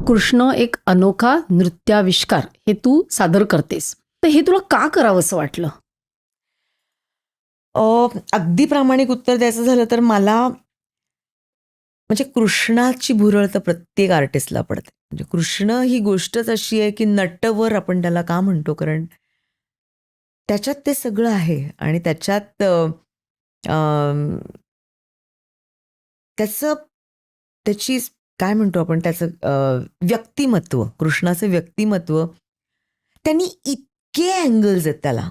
कृष्ण एक अनोखा नृत्याविष्कार हे तू सादर करतेस. तर हे तुला का करावंसं वाटलं? अगदी प्रामाणिक उत्तर द्यायचं झालं तर मला म्हणजे कृष्णाची भुरळ तर प्रत्येक आर्टिस्टला पडते. म्हणजे कृष्ण ही गोष्टच अशी आहे की नटवर आपण त्याला का म्हणतो, कारण त्याच्यात ते सगळं आहे आणि त्याच्यात अम, त्याचं त्याची काय म्हणतो आपण त्याचं व्यक्तिमत्व, कृष्णाचं व्यक्तिमत्व, त्यांनी इतके अँगल्स आहेत त्याला.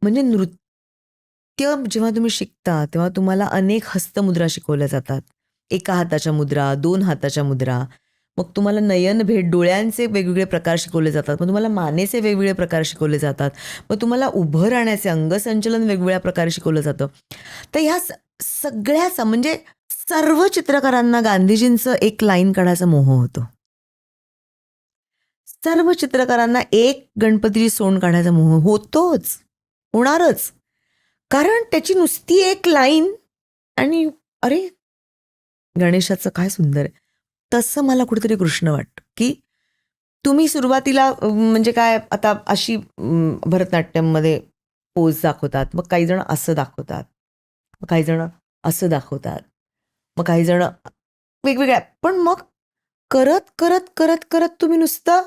म्हणजे नृत्य जेव्हा तुम्ही शिकता तेव्हा तुम्हाला अनेक हस्तमुद्रा शिकवल्या जातात. एका हाताच्या मुद्रा, 2 हाताच्या मुद्रा. मग तुम्हाला नयनभेद, डोळ्यांचे वेगवेगळे प्रकार शिकवले जातात. मग तुम्हाला मानेचे वेगवेगळे प्रकार शिकवले जातात. मग तुम्हाला उभं राहण्याचे अंगसंचलन वेगवेगळ्या प्रकारे शिकवलं जातं. तर ह्या सगळ्याचा म्हणजे सर्व चित्रकारांना गांधीजींचं एक लाईन काढायचा मोह होतो. सर्व चित्रकारांना एक गणपतीची सोंड काढायचा मोह होतोच, होणारच. कारण त्याची नुसती एक लाईन आणि अरे, गणेशाचं काय सुंदर आहे. तसं मला कुठेतरी कृष्ण वाटतं, की तुम्ही सुरुवातीला म्हणजे काय आता अशी भरतनाट्यममध्ये पोज दाखवतात, मग काही जण असं दाखवतात, मग काही जण असं दाखवतात, मग काही जण वेगवेगळ्या. पण मग करत करत करत करत तुम्ही नुसतं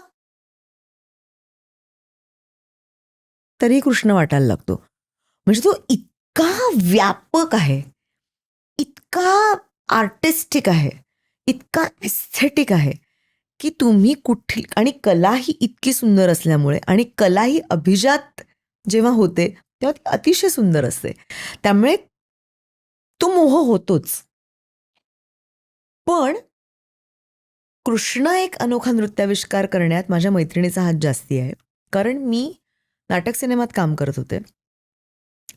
तरी कृष्ण वाटायला लागतो. म्हणजे तो इतका व्यापक आहे, इतका आर्टिस्टिक आहे, इतका एस्थेटिक आहे, की तुम्ही कुठली आणि कला ही इतकी सुंदर असल्यामुळे आणि कला ही अभिजात जेव्हा होते तेव्हा ती अतिशय सुंदर असते. त्यामुळे तो मोह होतोच. पण कृष्ण एक अनोखा नृत्याविष्कार करण्यात माझ्या मैत्रिणीचा हात जास्ती आहे. कारण मी नाटक सिनेमात काम करत होते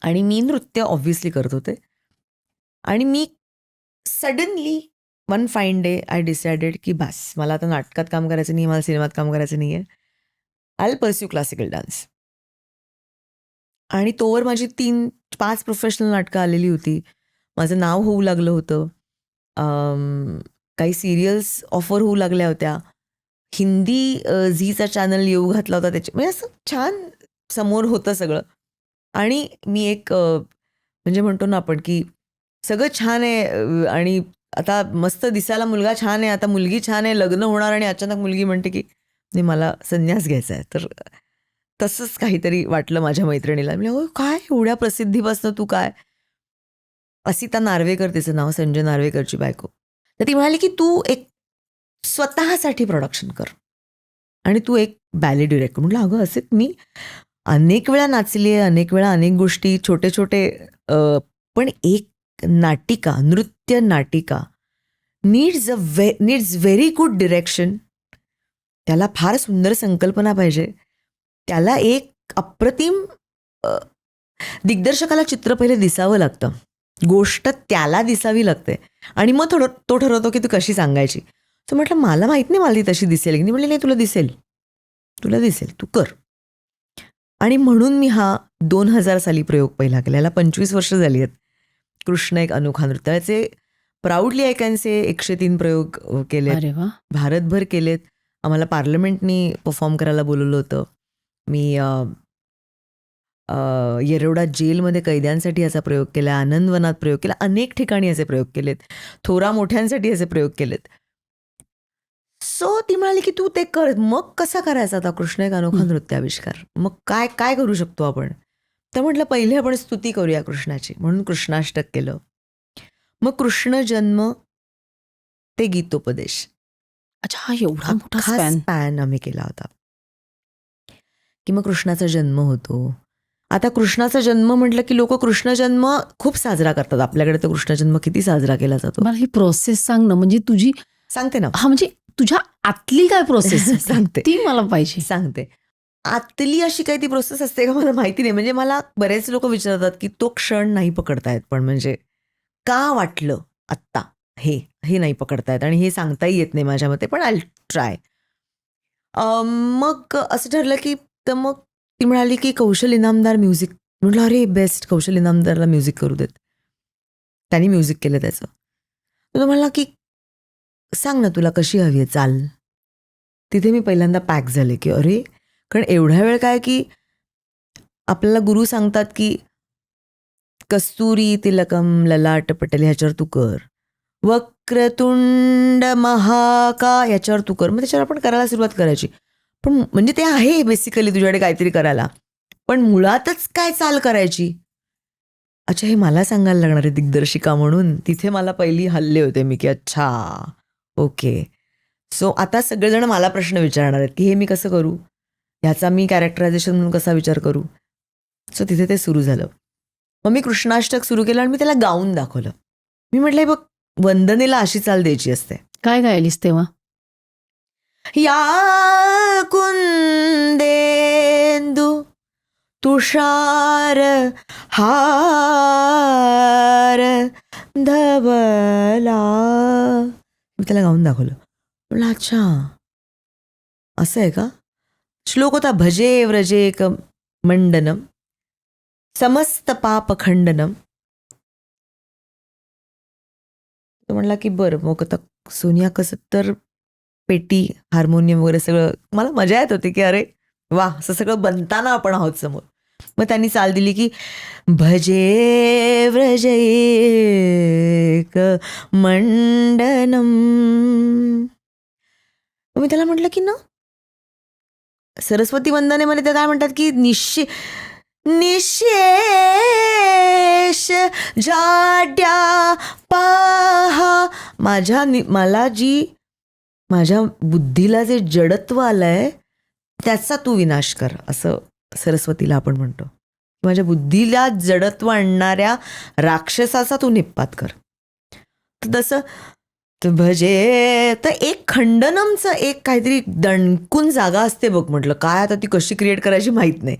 आणि मी नृत्य ऑब्व्हियसली करत होते आणि मी suddenly one fine day I decided की बस मला आता नाटकात काम करायचं नाही, मला सिनेमात काम करायचं नाही आहे. I will pursue classical dance. आणि तोवर माझी 3-5 प्रोफेशनल नाटकं आलेली होती. माझं नाव होऊ लागलं होतं. काही सिरियल्स ऑफर होऊ लागल्या होत्या. हिंदी झीचा चॅनल येऊ घातला होता त्याचे, म्हणजे असं छान समोर होतं सगळं. आणि मी एक म्हणजे म्हणतो ना आपण की सगळं छान आहे आणि आता मस्त दिसायला मुलगा छान आहे, आता मुलगी छान आहे, लग्न होणार आणि अचानक मुलगी म्हणते की नाही मला संन्यास घ्यायचा आहे. तर तसंच काहीतरी वाटलं माझ्या मैत्रिणीला. म्हणजे हो काय एवढ्या प्रसिद्धीपासनं तू काय. असिता नार्वेकर तिचं नाव, संजय नार्वेकरची बायको. तर ती म्हणाली की तू एक स्वतःसाठी प्रोडक्शन कर आणि तू एक बॅले डिरेक्ट कर. म्हटलं अगं असे मी अनेक वेळा नाचली आहे, अनेक वेळा अनेक गोष्टी छोटे छोटे पण एक नाटिका, नृत्य नाटिका नीड्स व्हेरी गुड डिरेक्शन. त्याला फार सुंदर संकल्पना पाहिजे. त्याला एक अप्रतिम दिग्दर्शकाला चित्र पहिले दिसावं लागतं, गोष्ट त्याला दिसावी लागते आणि मग तो ठरवतो की तू कशी सांगायची. तर म्हटलं मला माहीत नाही मला ती तशी दिसेल की नाही. म्हटलं नाही तुला दिसेल तू कर. आणि म्हणून मी हा 2000 साली प्रयोग पहिला केला. याला 25 वर्ष झाली आहेत. कृष्ण एक अनोखा नृत्याचे प्राऊडली आय कॅन से 103 प्रयोग केलेत. अरे वा. भारतभर केलेत. आम्हाला पार्लमेंटनी परफॉर्म करायला बोलवलं होतं. मी येरवडा जेलमध्ये कैद्यांसाठी याचा प्रयोग केला, आनंदवनात प्रयोग केला, अनेक ठिकाणी असे प्रयोग केलेत, थोरा मोठ्यांसाठी असे प्रयोग केलेत. सो ती म्हणाली की तू ते कर. मग कसा करायचा आता कृष्ण एक अनोखा नृत्याविष्कार, मग काय काय करू शकतो आपण. तर म्हटलं पहिले आपण स्तुती करूया कृष्णाची, म्हणून कृष्णाष्टक केलं. मग कृष्ण जन्म ते गीतोपदेश अच्छा, हा एवढा मोठा हा स्पॅन. स्पॅन आम्ही केला होता. की मग कृष्णाचा जन्म होतो. आता कृष्णाचा जन्म म्हटलं की लोक कृष्ण जन्म खूप साजरा करतात. आपल्याकडे तर कृष्ण जन्म किती साजरा केला जातो. मला ही प्रोसेस सांग ना, म्हणजे तुझी सांगते ना. हा म्हणजे तुझ्या आतली काय प्रोसेस सांगते. ती मला पाहिजे. सांगते. आतली अशी काही ती प्रोसेस असते का मला माहिती नाही. म्हणजे मला बरेच लोक विचारतात की तो क्षण नाही पकडतायत, पण म्हणजे का वाटलं आत्ता हे हे नाही पकडतायत आणि हे सांगताही येत नाही माझ्या मते, पण आय ट्राय. मग असं ठरलं की तर मग ती म्हणाली की कौशल इनामदार म्युझिक. म्हटलं अरे बेस्ट, कौशल इनामदारला म्युझिक करू देत. त्यांनी म्युझिक केलं त्याचं. तो म्हणाला की सांग ना तुला कशी हवी आहे चाल. तिथे मी पहिल्यांदा पॅक झाले की अरे, कारण एवढा वेळ काय की आपल्याला गुरु सांगतात की कस्तुरी तिलकम ललाट पटेल ह्याच्यावर तू कर, वक्रतुंड महाका ह्याच्यावर तू कर. मग त्याच्यावर आपण करायला सुरुवात करायची. पण म्हणजे ते आहे बेसिकली तुझ्याकडे काहीतरी करायला, पण मुळातच काय चाल करायची. अच्छा, हे मला सांगायला लागणार आहे दिग्दर्शिका म्हणून. तिथे मला पहिली हल्ले होते मी की अच्छा ओके. सो आता सगळेजण मला प्रश्न विचारणार आहेत की हे मी कसं करू, ह्याचा मी कॅरेक्टरायझेशन म्हणून कसा विचार करू. सो तिथे ते सुरू झालं. मग मी कृष्णाष्टक सुरू केलं आणि मी त्याला गाऊन दाखवलं. मी म्हटलं हे बघ, वंदनेला अशी चाल द्यायची असते. काय गायलीस तेव्हा? या कुंदेंदू तुषार हार धवला. मी त्याला गाऊन दाखवलं. म्हटलं अच्छा असं आहे का. श्लोक होता भजे व्रजेक मंडनम समस्त पाप खंडनम. तो म्हणला की बरं मग आता सोनिया कसं तर पेटी हार्मोनियम वगैरे सगळं मला मजा येत होती की अरे वा असं सगळं बनताना आपण आहोत समोर. मग त्यांनी चाल दिली की भजे व्रजैक मंडनम. मी त्याला म्हटलं की ना सरस्वती वंदनेमध्ये ते काय म्हणतात की निशेष जाड्या पहा मला माझ्या बुद्धीला जे जडत्व आलंय त्याचा तू विनाश कर, असं सरस्वतीला आपण म्हणतो. माझ्या बुद्धीला जडत्व आणणाऱ्या राक्षसाचा तू निपात कर. तर तसं भजे तर एक खंडनमचं एक काहीतरी दणकून जागा असते बघ. म्हटलं काय आता ती कशी क्रिएट करायची माहीत नाही.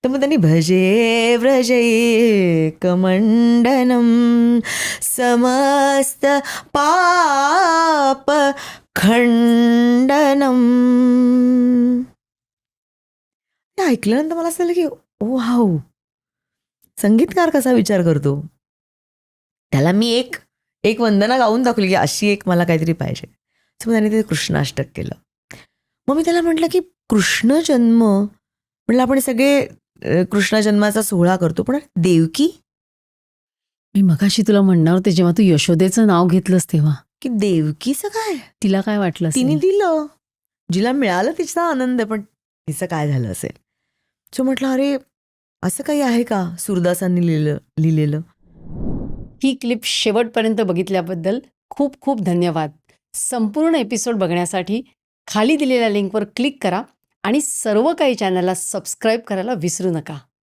तर मग त्यांनी भजे व्रजैक मंडनम समस्त पाप खंडनम. ते ऐकल्यानंतर मला असं झालं की ओ हाऊ, संगीतकार कसा विचार करतो. त्याला मी एक वंदना गाऊन दाखवली की अशी एक मला काहीतरी पाहिजे. मग त्याने ते कृष्णाष्टक केलं. मग मी त्याला म्हटलं की कृष्ण जन्म म्हटलं आपण सगळे कृष्ण जन्माचा सोहळा करतो, पण देवकी. मी मगाशी तुला म्हणणार होते जेव्हा तू यशोदेचं नाव घेतलंस तेव्हा की देवकीचं काय, तिला काय वाटलं तिने असेल? दिलं, जिला मिळालं तिचा आनंद आहे, पण तिचं काय झालं असेल. सो म्हटलं अरे असं काही आहे का सूरदासांनी लिहिलेलं. ही क्लिप शेवटपर्यंत बघितल्याबद्दल खूप खूप धन्यवाद. संपूर्ण एपिसोड बघण्यासाठी खाली दिलेल्या लिंकवर क्लिक करा आणि सर्व काही चॅनलला सबस्क्राईब करायला विसरू नका.